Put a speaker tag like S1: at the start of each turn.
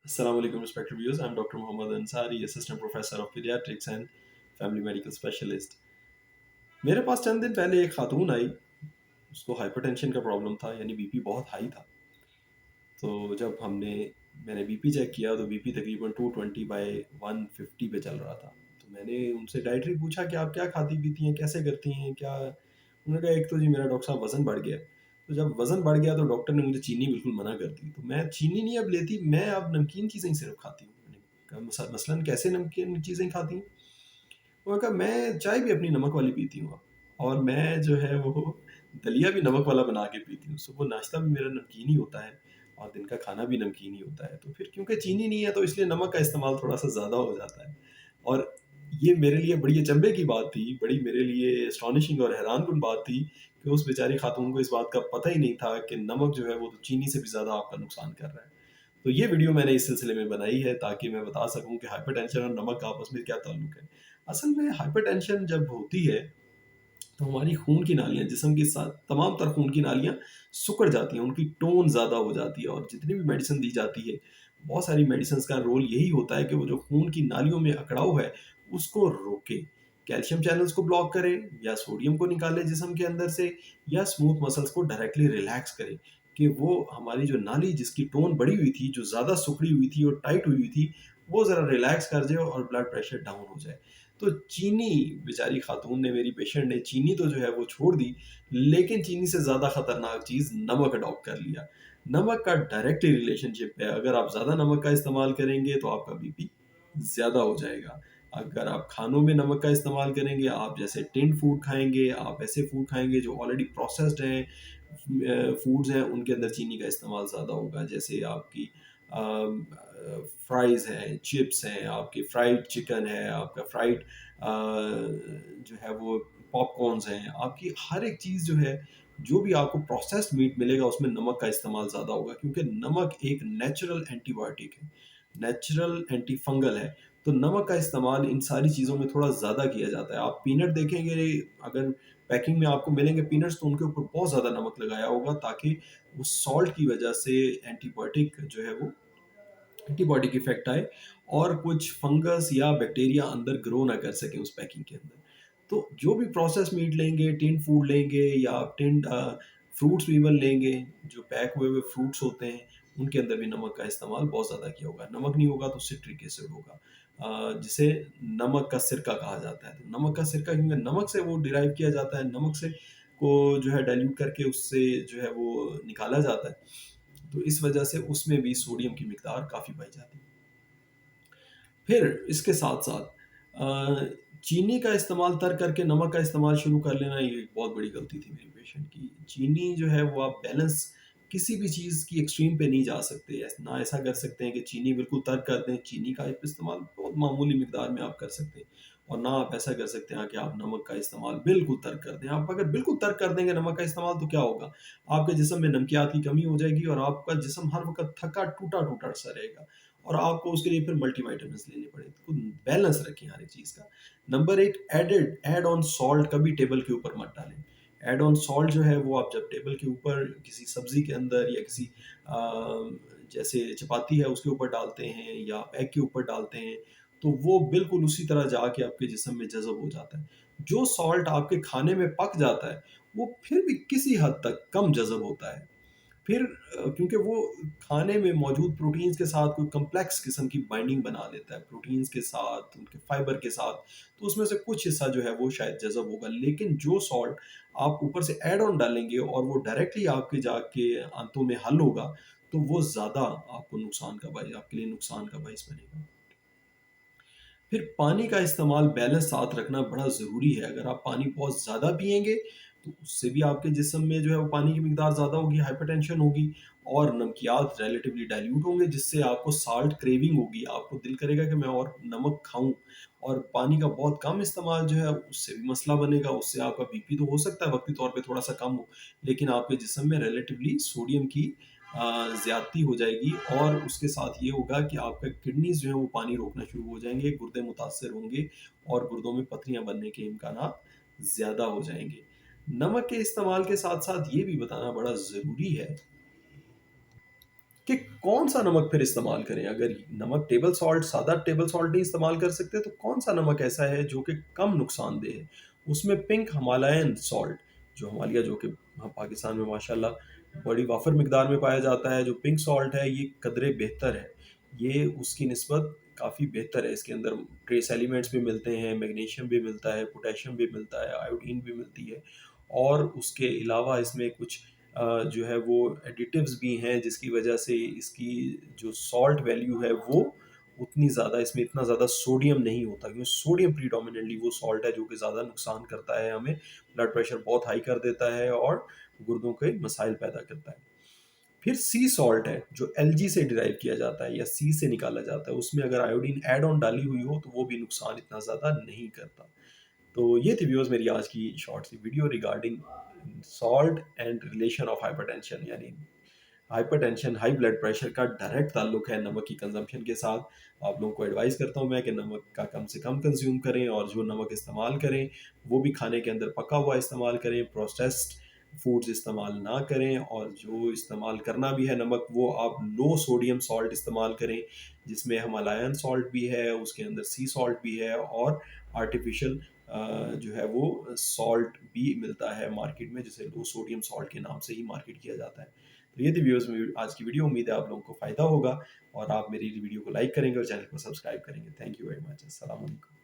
S1: Assalamu alaikum respected viewers. I'm Dr. Mohammad Ansari, Assistant Professor of Pediatrics and Family Medical Specialist. मेरे पास चंद दिन पहले एक खातून आई, उसको hypertension का प्रॉब्लम था, यानी बीपी बहुत हाई था। तो जब मैंने बीपी चेक किया तो बीपी तकरीबन 220 बाय 150 पे चल रहा था। तो मैंने उनसे डाइटरी पूछा कि आप क्या खाती पीती हैं, कैसे करती हैं, क्या? उन्होंने कहा एक तो जी मेरा डॉक्टर साहब वज़न बढ़ गया है। तो जब वज़न बढ़ गया तो डॉक्टर ने मुझे चीनी बिल्कुल मना कर दी। तो मैं चीनी नहीं अब लेती, मैं अब नमकीन चीज़ें ही सिर्फ़ खाती हूँ। मैंने कहा मसलन कैसे नमकीन चीज़ें खाती हैं? उन्होंने कहा मैं चाय भी अपनी नमक वाली पीती हूँ अब, और मैं जो है वो दलिया भी नमक वाला बना के पीती हूँ। सुबह नाश्ता भी मेरा नमकीन ही होता है और दिन का खाना भी नमकीन ही होता है। तो फिर क्योंकि चीनी नहीं है तो इसलिए नमक का इस्तेमाल थोड़ा-सा ज़्यादा हो जाता है। और ये मेरे लिए बड़ी अचंभे की बात थी, बड़ी मेरे लिए एस्टोनिशिंग और हैरानकुन बात थी कि उस बेचारी खातून को इस बात का पता ही नहीं था कि नमक जो है वो तो चीनी से भी ज़्यादा आपका नुकसान कर रहा है। तो ये वीडियो मैंने इस सिलसिले में बनाई है ताकि मैं बता सकूँ कि हाइपरटेंशन और नमक का आपस में क्या ताल्लुक है। असल में हाइपरटेंशन जब होती है तो हमारी खून की नालियाँ, जिस्म की तमाम तर खून की नालियाँ सिकुड़ जाती हैं, उनकी टोन ज़्यादा हो जाती है और जितनी भी मेडिसिन दी जाती है, बहुत सारी मेडिसिन्स का रोल यही होता है कि वो जो खून की नालियों में अकड़ाव है, उसको रोके। कैल्शियम चैनल्स को ब्लॉक करे या सोडियम को निकाले जिस्म के अंदर से, या स्मूथ मसल्स को डायरेक्टली रिलैक्स करे कि वो हमारी जो नाली जिसकी टोन बढ़ी हुई थी, जो ज़्यादा सिकुड़ी हुई थी और टाइट हुई हुई थी, वो ज़रा रिलैक्स कर जाए और ब्लड प्रेशर डाउन हो जाए। तो चीनी, बेचारी खातून ने, मेरी पेशेंट ने चीनी तो जो है वो छोड़ दी, लेकिन चीनी से ज़्यादा खतरनाक चीज़ नमक अडॉप्ट कर लिया। नमक का डायरेक्टली रिलेशनशिप है, अगर आप ज़्यादा नमक का इस्तेमाल करेंगे तो आपका बीपी ज़्यादा हो जाएगा। अगर आप खानों में नमक का इस्तेमाल करेंगे, आप जैसे टिन्ड फूड खाएँगे, आप ऐसे फूड खाएँगे जो ऑलरेडी प्रोसेस्ड हैं, फूड्स हैं, उनके अंदर चीनी का इस्तेमाल ज़्यादा होगा। जैसे आपकी फ्राइज़ हैं, चिप्स हैं, आपके फ्राइड चिकन है, आपका फ्राइड जो है वो पॉपकॉर्न्स हैं, आपकी हर एक चीज़ जो है, जो भी आपको प्रोसेस्ड मीट मिलेगा उसमें नमक का इस्तेमाल ज़्यादा होगा, क्योंकि नमक एक नेचुरल एंटीबायोटिक है, नेचुरल एंटी फंगल है। तो नमक का इस्तेमाल इन सारी चीज़ों में थोड़ा ज़्यादा किया जाता है। आप पीनट देखेंगे, अगर पैकिंग में आपको मिलेंगे पीनट्स, तो उनके ऊपर बहुत ज़्यादा नमक लगाया होगा ताकि उस सॉल्ट की वजह से एंटीबायोटिक जो है वो एंटीबायोटिक इफेक्ट आए और कुछ फंगस या बैक्टीरिया अंदर ग्रो ना कर सके उस पैकिंग के अंदर। तो जो भी प्रोसेस मीट लेंगे, टिन्ड फूड लेंगे या टिन्ड फ्रूट्स भी इवन लेंगे, जो पैक हुए हुए फ्रूट्स होते हैं, उनके अंदर भी नमक का इस्तेमाल बहुत ज़्यादा किया होगा। नमक नहीं होगा तो सिट्रिक एसिड होगा, जिसे नमक का सिरका कहा जाता है। तो नमक का सिरका क्योंकि नमक से वो डिराइव किया जाता है, नमक से को जो है डाइल्यूट करके उससे जो है वो निकाला जाता है। तो इस वजह से उसमें भी सोडियम की मिकदार काफ़ी पाई जाती है। फिर इसके साथ-साथ चीनी का इस्तेमाल तर्क करके नमक का इस्तेमाल शुरू कर लेना, ये एक बहुत बड़ी गलती थी मेरी पेशेंट की। चीनी जो है वो आप बैलेंस किसी भी चीज़ की एक्सट्रीम पे नहीं जा सकते। ना ऐसा कर सकते हैं कि चीनी बिल्कुल तर्क कर दें, चीनी का इस्तेमाल बहुत मामूली मिकदार में आप कर सकते हैं। और ना आप ऐसा कर सकते हैं कि आप नमक का इस्तेमाल बिल्कुल तर्क कर दें। आप अगर बिल्कुल तर्क कर देंगे नमक का इस्तेमाल तो क्या होगा? आपके जिस्म में नमकियात की कमी हो जाएगी और आपका जिस्म हर वक़्त थका टूटा-टूटा सा रहेगा। और आपको उसके लिए फिर मल्टीविटामिन्स लेने पड़े। तो बैलेंस रखें हर एक चीज़ का। नंबर 1, ऐड ऑन सॉल्ट कभी टेबल के ऊपर मत डालें। ऐड ऑन सॉल्ट जो है वो आप जब टेबल के ऊपर किसी सब्ज़ी के अंदर या किसी जैसे चपाती है उसके ऊपर डालते हैं या आप एग के ऊपर डालते हैं, तो वो बिल्कुल उसी तरह जाके आपके जिस्म में जज़ब हो जाता है। जो सॉल्ट आपके खाने में पक जाता है, वो फिर भी किसी हद तक कम जज़ब होता है। फिर क्योंकि वो खाने में मौजूद प्रोटीन्स के साथ कोई कॉम्प्लेक्स किस्म की बाइंडिंग बना लेता है, प्रोटीन्स के साथ, उनके फाइबर के साथ, तो उसमें से कुछ हिस्सा जो है वो शायद जज़ब होगा। लेकिन जो सॉल्ट आप ऊपर से ऐड ऑन डालेंगे और वो डायरेक्टली आपके जाके आंतों में हल होगा, तो वो ज़्यादा आपको नुकसान का बाइ आपके लिए नुकसान का बाइस बनेगा। फिर पानी का इस्तेमाल बैलेंस साथ रखना बड़ा ज़रूरी है। अगर आप पानी बहुत ज़्यादा पिएँगे, तो उससे भी आपके जिस्म में जो है वो पानी की मिकदार ज़्यादा होगी, हाइपरटेंशन होगी और नमकियात रिलेटिवली डाइल्यूट होंगे, जिससे आपको साल्ट क्रेविंग होगी। आपको दिल करेगा कि मैं और नमक खाऊँ, और पानी का बहुत कम इस्तेमाल जो है उससे भी मसला बनेगा। उससे आपका बीपी तो हो सकता है वक़्ती तौर पे थोड़ा-सा कम हो, लेकिन आपके जिस्म में रिलेटिवली सोडियम की ज़्यादती हो जाएगी और उसके साथ ये होगा कि आपका किडनीज़ जो है वो पानी रोकना शुरू हो जाएँगे, गुर्दे मुतासिर होंगे और गुर्दों में पथरियाँ बनने के इम्कानात ज़्यादा हो जाएँगे। नमक के इस्तेमाल के साथ-साथ ये भी बताना बड़ा ज़रूरी है कि कौन-सा नमक फिर इस्तेमाल करें? अगर नमक टेबल सॉल्ट सादा टेबल सॉल्ट नहीं इस्तेमाल कर सकते तो कौन-सा नमक ऐसा है जो कि कम नुकसानदेह है? उसमें पिंक हिमालयन सॉल्ट जो हिमालय जो कि पाकिस्तान में माशाल्लाह बड़ी वाफ़र मिकदार में पाया जाता है, जो पिंक सॉल्ट है ये कदरे बेहतर है। ये उसकी निस्बत काफ़ी बेहतर है, इसके अंदर ट्रेस एलिमेंट्स भी मिलते हैं, मैग्नीशियम भी मिलता है, पोटेशियम भी मिलता है, आयोडीन भी मिलती है और उसके अलावा इसमें कुछ जो है वो एडिटिव्स भी हैं जिसकी वजह से इसकी जो सॉल्ट वैल्यू है वो उतनी ज़्यादा इसमें इतना ज़्यादा सोडियम नहीं होता क्योंकि सोडियम प्रीडोमिनेंटली वो सॉल्ट है जो कि ज़्यादा नुकसान करता है हमें, ब्लड प्रेशर बहुत हाई कर देता है और गुर्दों के मसाइल पैदा करता है। फिर सी सॉल्ट है जो एलजी से डिराइव किया जाता है या सी से निकाला जाता है, उसमें अगर आयोडीन ऐड ऑन डाली हुई हो तो वो भी नुकसान इतना ज़्यादा नहीं करता। तो ये थी व्यूअर्स मेरी आज की शॉर्ट सी video regarding salt and relation of hypertension, यानी हाइपरटेंशन हाई ब्लड प्रेशर का डायरेक्ट ताल्लुक है नमक की कंजम्पशन के साथ। आप लोगों को एडवाइस करता हूँ मैं कि नमक का कम से कम कंज्यूम करें और जो नमक इस्तेमाल करें वो भी खाने के अंदर पका हुआ इस्तेमाल करें, प्रोसेस्ड फूड्स इस्तेमाल ना करें और जो इस्तेमाल करना भी है नमक वो आप लो सोडियम सॉल्ट इस्तेमाल करें जिसमें हिमालयन सॉल्ट भी है, उसके अंदर सी सॉल्ट भी है और आर्टिफिशियल जो है वो सॉल्ट भी मिलता है मार्केट में जिसे लो सोडियम सॉल्ट के नाम से ही मार्केट किया जाता है। तो ये थी व्यूअर्स मेरी आज की वीडियो, उम्मीद है आप लोगों को फ़ायदा होगा और आप मेरी वीडियो को लाइक करेंगे और चैनल को सब्सक्राइब करेंगे। Thank you very much. अस्सलाम वालेकुम।